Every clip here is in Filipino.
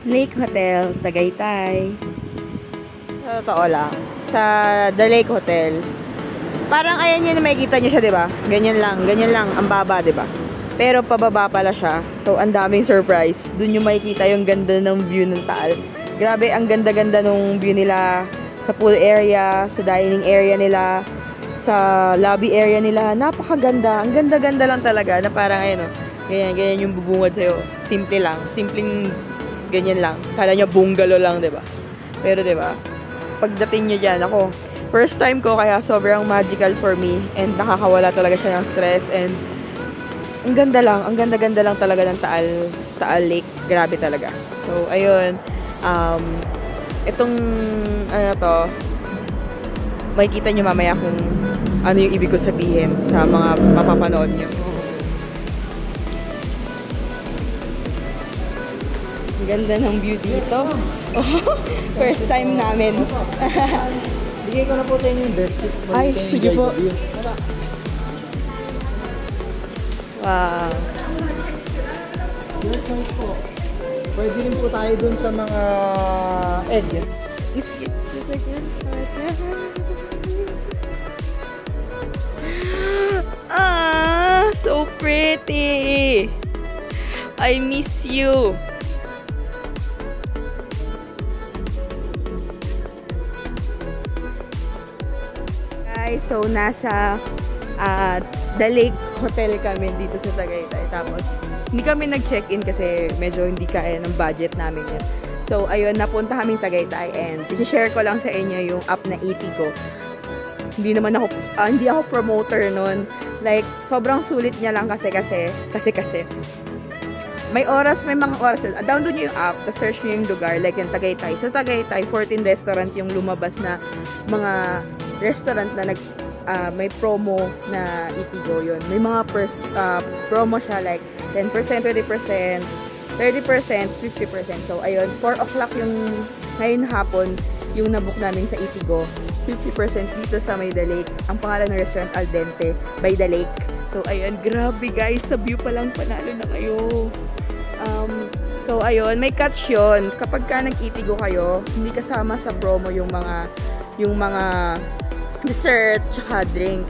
Lake Hotel, Tagaytay. Sa totoo lang, sa The Lake Hotel, parang ayan yun na makikita nyo siya, diba? Ganyan lang, ang baba, diba? Pero pababa pala siya, so ang daming surprise. Doon yung makikita yung ganda ng view ng Taal. Grabe, ang ganda-ganda nung view nila sa pool area, sa dining area nila, sa lobby area nila. Napakaganda, ang ganda-ganda lang talaga na parang ayun, ganyan yung bubungad sa'yo. Simple lang, simpleng ganyan lang. Kala nyo bungalow lang, diba? Pero diba, pagdating nyo dyan, ako, first time ko kaya sobrang magical for me and nakakawala talaga siya ng stress and ang ganda-ganda lang talaga ng Taal Lake. Grabe talaga. So, ayun, itong, makikita nyo mamaya kung ano yung ibig ko sabihin sa mga mapapanood nyo. Ang ganda ng view dito. First time namin. Bigay ko na po sa inyo yung best seat. Ay, sige po. Wow. Pwede rin po tayo dun sa mga edge. Ah, so pretty. I miss you. Guys, so nasa The Lake Hotel kami dito sa Tagaytay. Tapos, hindi kami nag-check-in kasi medyo hindi kaya ng budget namin yun. So, ayun, napunta kaming Tagaytay and isi-share ko lang sa inyo yung app na Eatigo. Hindi ako promoter nun. Like, sobrang sulit niya lang kasi. May mga oras. Download nyo yung app, search nyo yung lugar, like yung Tagaytay. Sa Tagaytay, 14 restaurant yung lumabas na mga restaurant na may promo na Eatigo yun. May mga promo siya like 10%, 20%, 30%, 50%. So, ayun, 4 o'clock yung ngayon hapon yung nabook namin sa Eatigo. 50% dito sa may The Lake. Ang pangalan ng restaurant, Al Dente by The Lake. So, ayun, grabe guys. Sa view pa lang, panalo na kayo. So, ayun, may catch yun. Kapag ka nag-Eatigo kayo, hindi kasama sa promo yung mga dessert, tsaka drinks.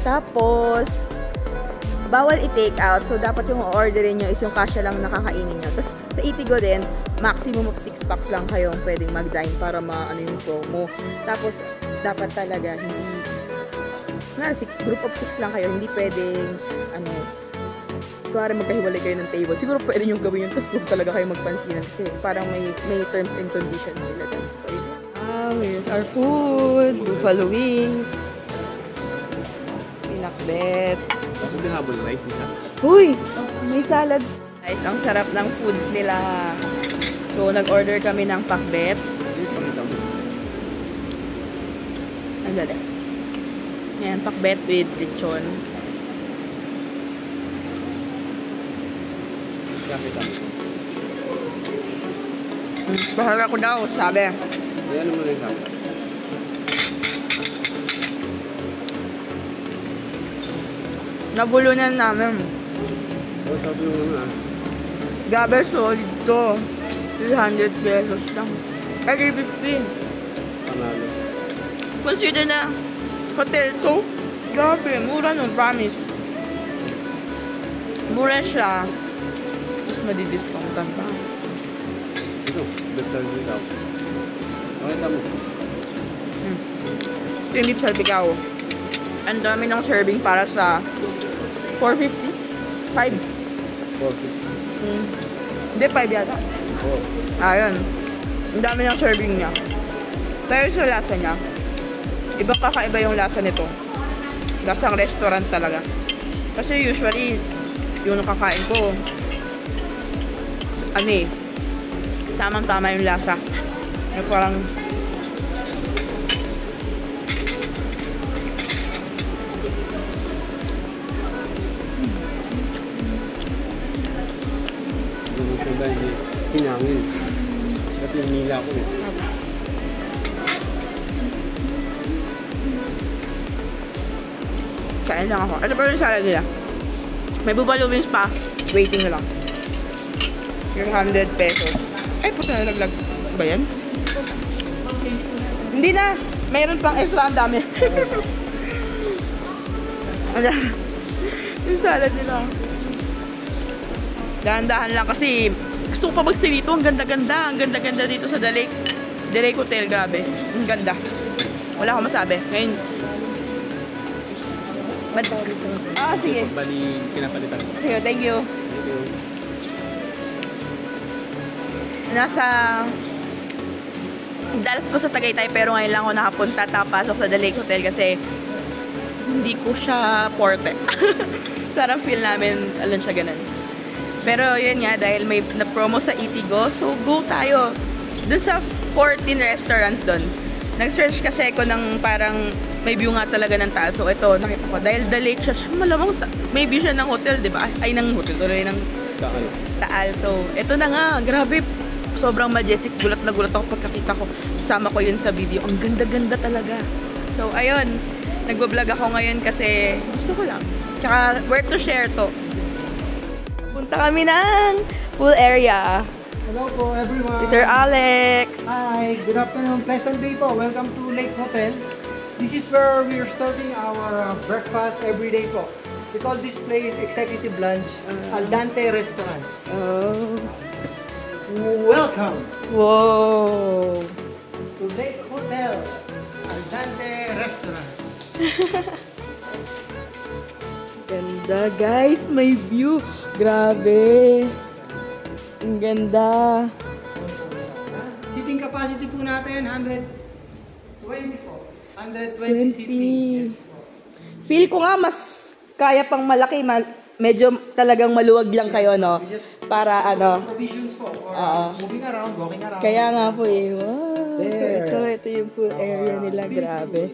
Tapos, bawal i-take out. So, dapat yung orderin nyo is yung kasya lang nakakainin nyo. Tapos, sa Eatigo din, maximum of 6 packs lang kayong pwedeng mag-dine para maano yung promo. Tapos, dapat talaga, group of 6 lang kayo. Hindi pwedeng, kuwari magkahiwalay kayo ng table. Siguro pwede nyo gawin yun. Tapos, huwag talaga kayo magpansinan kasi parang may terms and conditions sila. Here's our food. Buffalo wings. Pinakbet. Uy! May salad. Guys, ang sarap ng food nila. So, nag-order kami ng pakbet. Ang dali. Ayan, pakbet with lechon. Bahala ko daw, sabi. Ayan naman yung sabi. Nabulunan namin. Sabi mo naman Gabi, solid to. 300 pesos lang. Ay, 350. Panalo. Consider na hotel to. Grabe, mura nun, promise. Mura siya. Tapos madidiscountan pa. Ito, best service daw. Makita mo. Ito yung beef salpicao. Ang dami ng serving para sa 450? 5? 450. Hindi, 5 yata. Ayun. Ang dami ng serving niya. Pero sa lasa niya, ibang kakaiba yung lasa nito. Lasang restaurant talaga. Kasi usually, yung nakakain ko, tamang-tama yung lasa. Yung parang dahil hinangin. Kasi nila ko eh. Kain lang ako. Ito pa yung salad nila. May buffalo wings pa. Waiting lang. Yung 100 pesos. Ay, puta na naglag. Ba yan? Hindi na. Mayroon pang extra, ang dami. Ala. Yung salad nila. Dahan-dahan lang kasi gusto ko pa mag-stay dito. Ang ganda-ganda. Ang ganda-ganda dito sa The Lake. The Lake Hotel, grabe. Ang ganda. Wala akong masabi. Ngayon. Sige. Bali, pinapalitan. Sige, thank you. Nasa Dallas ko sa Tagaytay pero ngayon lang ako nakapunta tapasok sa The Lake Hotel kasi hindi ko siya porte. Parang feel namin, alam siya ganun. Pero yun nga, dahil may na-promo sa Eatigo, so go tayo. Doon sa 14 restaurants doon. Nag-search kasi ako ng parang may view nga talaga ng taal. So ito, nakita ko. Dahil The Lake siya, malamang may view siya ng hotel, di ba? Ay, ng hotel. Tuloy ng taal. So, ito na nga. Grabe. Sobrang majestic. Gulat na gulat ako pagkakita ko. Kasama ko yun sa video. Ang ganda-ganda talaga. So, ayun. Nagbablog ako ngayon kasi gusto ko lang. Tsaka, worth to share to. Punta kami ng pool area. Hello po everyone. Sir Alex. Hi, good afternoon. Pleasant day po. Welcome to Lake Hotel. This is where we are starting our breakfast every day po. We call this place Executive Lunch, Al Dante Restaurant. Oh. Welcome Wow. to Lake Hotel, Al Dante Restaurant. Ganda guys, may view. Grabe. Ang ganda. Seating capacity po natin, 120 po. 120 seating. Yes po. Feel ko nga mas kaya pang malaki. Medyo talagang maluwag lang kayo, no? Para ano. Provisions po. For moving around, walking around. Kaya nga po eh. Wow. There. Ito yung pool area nila. Grabe.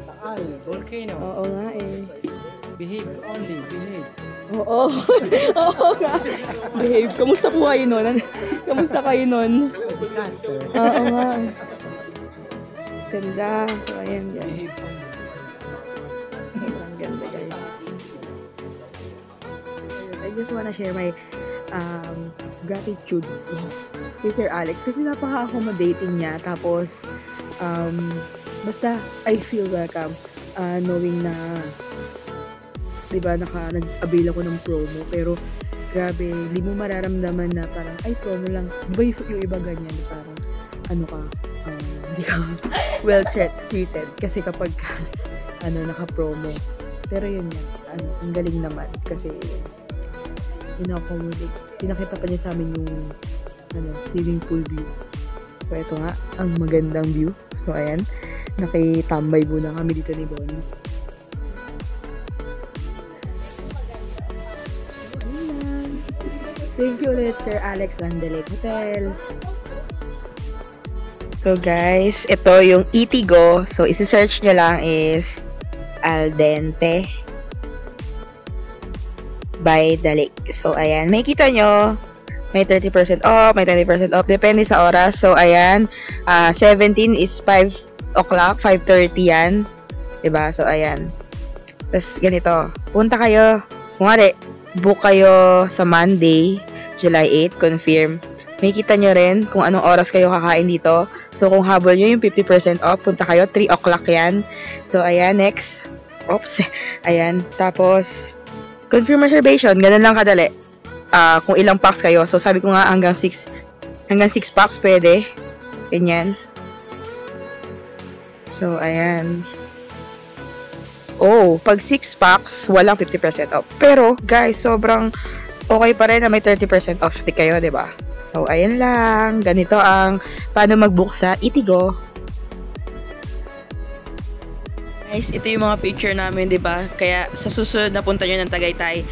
Taal, volcano. Oo nga eh. Behave only, behave. Oo. Oo nga. Behave. Kamusta po kayo nun? Kamusta kayo nun? Disaster. Oo nga. Ganda. So, ayan yan. Behave only. Ang ganda guys. I just wanna share my gratitude kay Sir Alex kasi napaka-accommodating niya. Tapos, basta I feel welcome knowing na diba, nag-avail ako ng promo. Pero, grabe, hindi mo mararamdaman na parang, ay, promo lang. Diba yung iba ganyan, parang, ano ka, hindi ka well treated. Kasi kapag, naka-promo. Pero yun yan, ang galing naman. Kasi, pinakita pa niya sa amin yung, swimming pool view. So, ito nga, ang magandang view. So, ayan, nakitambay muna kami dito ni Bonnie. Thank you ulit, Sir Alex ng The Lake Hotel. So guys, ito yung Eatigo. So isi-search nyo lang is Al Dente by The Lake. So ayan, may kita nyo. May 30% off, may 20% off. Depende sa oras. So ayan, 17 is 5 o'clock, 5:30 yan. Diba? So ayan. Tapos ganito, punta kayo. Kumari, book kayo sa Monday, July 8, confirm. May kita nyo rin kung anong oras kayo kakain dito. So, kung habol nyo yung 50% off, punta kayo, 3 o'clock yan. So, ayan, next. Oops. Ayan. Tapos, confirm reservation. Ganun lang kadali. Kung ilang packs kayo. So, sabi ko nga, hanggang 6 packs pwede. Ganyan. So, ayan. Oh, pag 6 packs, walang 50% off. Pero, guys, sobrang okay pa rin na may 30% off stick kayo, diba? So, ayan lang. Ganito ang paano mag-book sa Eatigo. Guys, ito yung mga picture namin, diba? Kaya, sa susunod na punta nyo ng Tagaytay,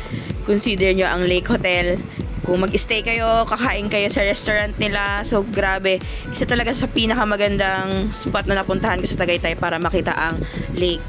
consider nyo ang Lake Hotel. Kung mag-stay kayo, kakain kayo sa restaurant nila. So, grabe. Isa talaga sa pinakamagandang spot na napuntahan ko sa Tagaytay para makita ang lake.